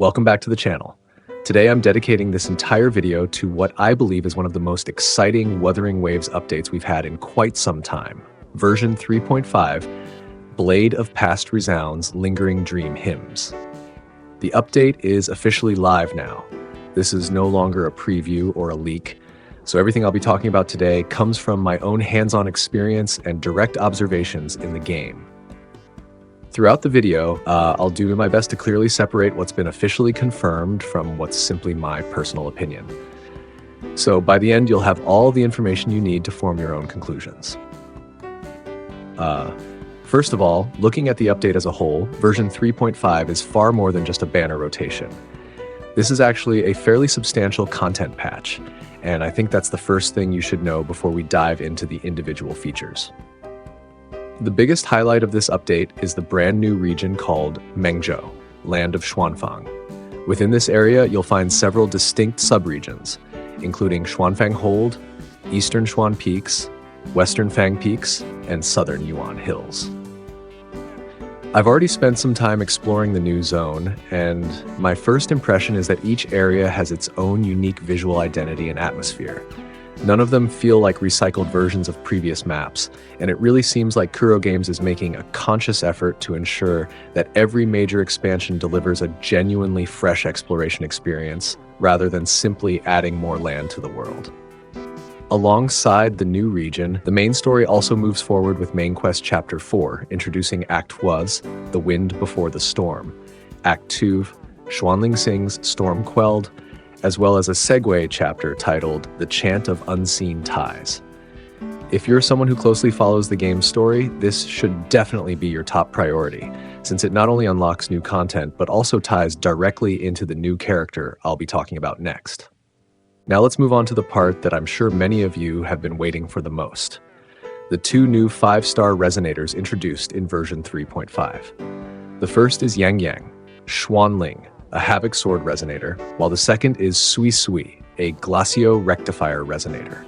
Welcome back to the channel. Today I'm dedicating this entire video to what I believe is one of the most exciting Wuthering Waves updates we've had in quite some time. Version 3.5, Blade of Past Resounds Lingering Dream Hymns. The update is officially live now. This is no longer a preview or a leak, so everything I'll be talking about today comes from my own hands-on experience and direct observations in the game. Throughout the video, I'll do my best to clearly separate what's been officially confirmed from what's simply my personal opinion. So by the end, you'll have all the information you need to form your own conclusions. First of all, looking at the update as a whole, version 3.5 is far more than just a banner rotation. This is actually a fairly substantial content patch, and I think that's the first thing you should know before we dive into the individual features. The biggest highlight of this update is the brand new region called Mengzhou, Land of Xuanfang. Within this area, you'll find several distinct subregions, including Xuanfang Hold, Eastern Xuan Peaks, Western Fang Peaks, and Southern Yuan Hills. I've already spent some time exploring the new zone, and my first impression is that each area has its own unique visual identity and atmosphere. None of them feel like recycled versions of previous maps, and it really seems like Kuro Games is making a conscious effort to ensure that every major expansion delivers a genuinely fresh exploration experience, rather than simply adding more land to the world. Alongside the new region, the main story also moves forward with Main Quest Chapter 4, introducing Act Was, The Wind Before the Storm, Act 2, Xuanling sings Storm Quelled, as well as a segue chapter titled The Chant of Unseen Ties. If you're someone who closely follows the game's story, this should definitely be your top priority, since it not only unlocks new content, but also ties directly into the new character I'll be talking about next. Now let's move on to the part that I'm sure many of you have been waiting for the most. The two new 5-star Resonators introduced in version 3.5. The first is Yangyang, Xuanling, a Havoc Sword resonator, while the second is Suisui, a Glacio Rectifier resonator.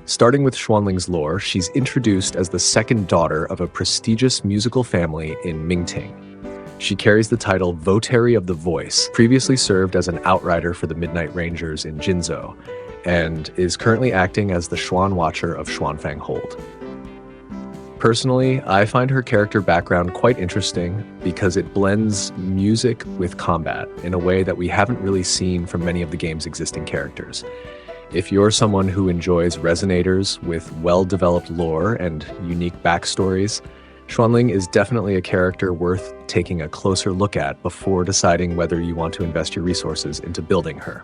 Starting with Xuanling's lore, she's introduced as the second daughter of a prestigious musical family in Mengzhou. She carries the title Votary of the Voice, previously served as an outrider for the Midnight Rangers in Jinzhou, and is currently acting as the Xuan Watcher of Xuanfang Hold. Personally, I find her character background quite interesting because it blends music with combat in a way that we haven't really seen from many of the game's existing characters. If you're someone who enjoys Resonators with well-developed lore and unique backstories, Xuanling is definitely a character worth taking a closer look at before deciding whether you want to invest your resources into building her.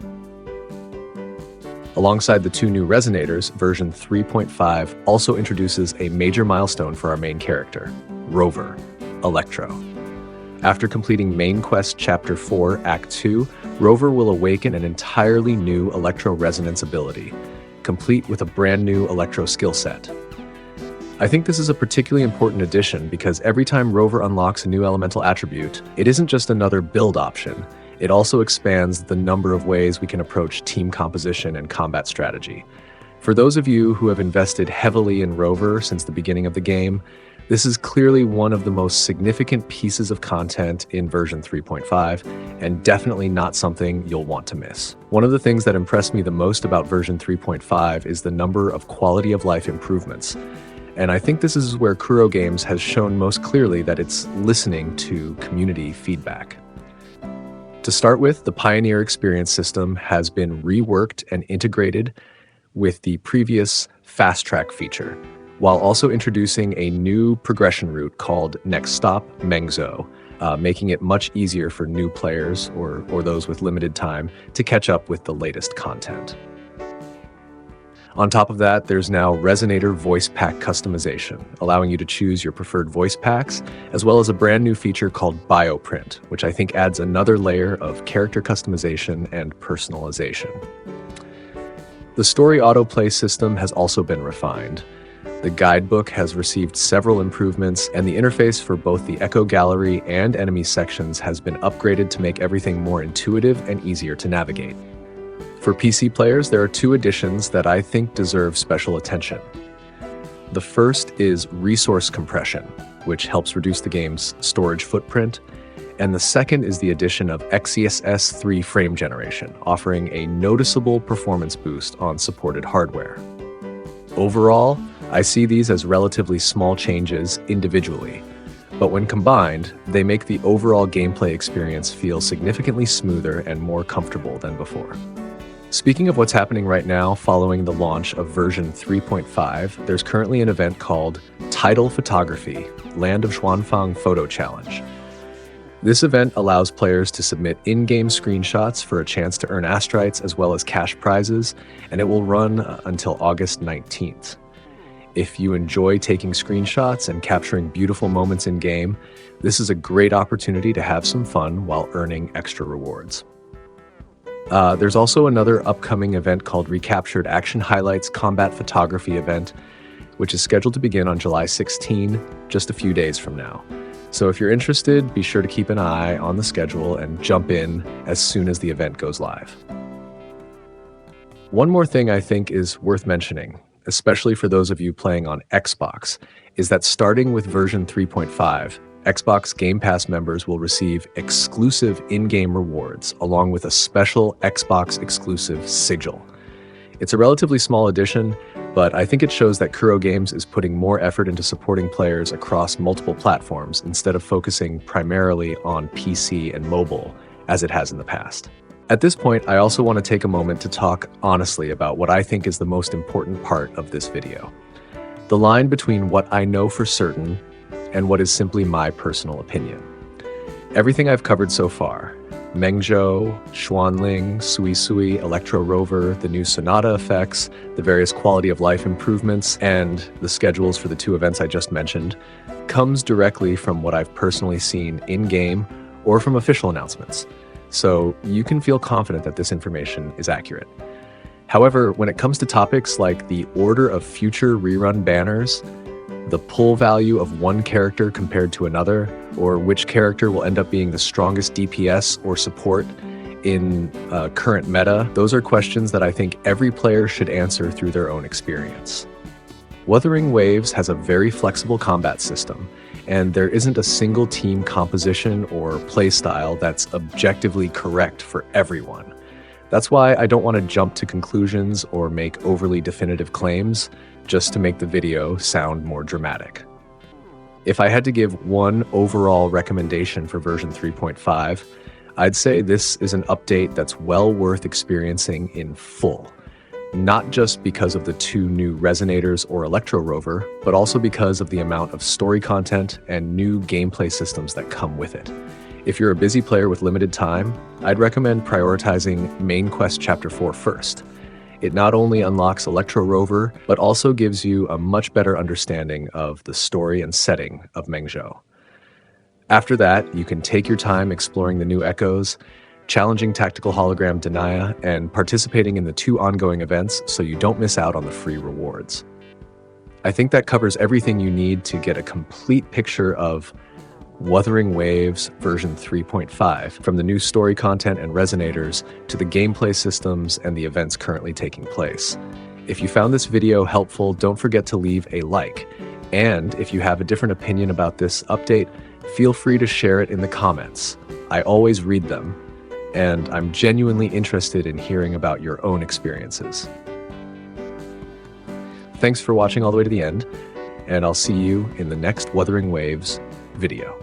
Alongside the two new Resonators, version 3.5 also introduces a major milestone for our main character, Rover, Electro. After completing Main Quest Chapter 4, Act 2, Rover will awaken an entirely new Electro Resonance ability, complete with a brand new Electro skill set. I think this is a particularly important addition because every time Rover unlocks a new elemental attribute, it isn't just another build option. It also expands the number of ways we can approach team composition and combat strategy. For those of you who have invested heavily in Rover since the beginning of the game, this is clearly one of the most significant pieces of content in version 3.5, and definitely not something you'll want to miss. One of the things that impressed me the most about version 3.5 is the number of quality of life improvements. And I think this is where Kuro Games has shown most clearly that it's listening to community feedback. To start with, the Pioneer Experience system has been reworked and integrated with the previous Fast Track feature, while also introducing a new progression route called Next Stop Mengzhou, making it much easier for new players or those with limited time to catch up with the latest content. On top of that, there's now Resonator voice pack customization, allowing you to choose your preferred voice packs, as well as a brand new feature called Bioprint, which I think adds another layer of character customization and personalization. The story autoplay system has also been refined. The guidebook has received several improvements, and the interface for both the Echo Gallery and enemy sections has been upgraded to make everything more intuitive and easier to navigate. For PC players, there are two additions that I think deserve special attention. The first is resource compression, which helps reduce the game's storage footprint, and the second is the addition of XeSS 3 frame generation, offering a noticeable performance boost on supported hardware. Overall, I see these as relatively small changes individually, but when combined, they make the overall gameplay experience feel significantly smoother and more comfortable than before. Speaking of what's happening right now following the launch of version 3.5, there's currently an event called Tidal Photography, Land of Xuanfang Photo Challenge. This event allows players to submit in-game screenshots for a chance to earn astrites as well as cash prizes, and it will run until August 19th. If you enjoy taking screenshots and capturing beautiful moments in-game, this is a great opportunity to have some fun while earning extra rewards. There's also another upcoming event called Recaptured Action Highlights Combat Photography event, which is scheduled to begin on July 16, just a few days from now. So if you're interested, be sure to keep an eye on the schedule and jump in as soon as the event goes live. One more thing I think is worth mentioning, especially for those of you playing on Xbox, is that starting with version 3.5, Xbox Game Pass members will receive exclusive in-game rewards along with a special Xbox exclusive sigil. It's a relatively small addition, but I think it shows that Kuro Games is putting more effort into supporting players across multiple platforms instead of focusing primarily on PC and mobile, as it has in the past. At this point, I also want to take a moment to talk honestly about what I think is the most important part of this video. The line between what I know for certain and what is simply my personal opinion. Everything I've covered so far, Mengzhou, Xuanling, Suisui, Electro Rover, the new Sonata effects, the various quality of life improvements, and the schedules for the two events I just mentioned, comes directly from what I've personally seen in-game or from official announcements. So you can feel confident that this information is accurate. However, when it comes to topics like the order of future rerun banners, the pull value of one character compared to another, or which character will end up being the strongest DPS or support in current meta, those are questions that I think every player should answer through their own experience. Wuthering Waves has a very flexible combat system, and there isn't a single team composition or playstyle that's objectively correct for everyone. That's why I don't want to jump to conclusions or make overly definitive claims just to make the video sound more dramatic. If I had to give one overall recommendation for version 3.5, I'd say this is an update that's well worth experiencing in full. Not just because of the two new Resonators or Electro Rover, but also because of the amount of story content and new gameplay systems that come with it. If you're a busy player with limited time, I'd recommend prioritizing Main Quest Chapter 4 first. It not only unlocks Electro Rover, but also gives you a much better understanding of the story and setting of Mengzhou. After that, you can take your time exploring the new echoes, challenging tactical hologram Denia, and participating in the two ongoing events so you don't miss out on the free rewards. I think that covers everything you need to get a complete picture of Wuthering Waves version 3.5, from the new story content and Resonators to the gameplay systems and the events currently taking place. If you found this video helpful, don't forget to leave a like. And if you have a different opinion about this update, feel free to share it in the comments. I always read them, and I'm genuinely interested in hearing about your own experiences. Thanks for watching all the way to the end, and I'll see you in the next Wuthering Waves video.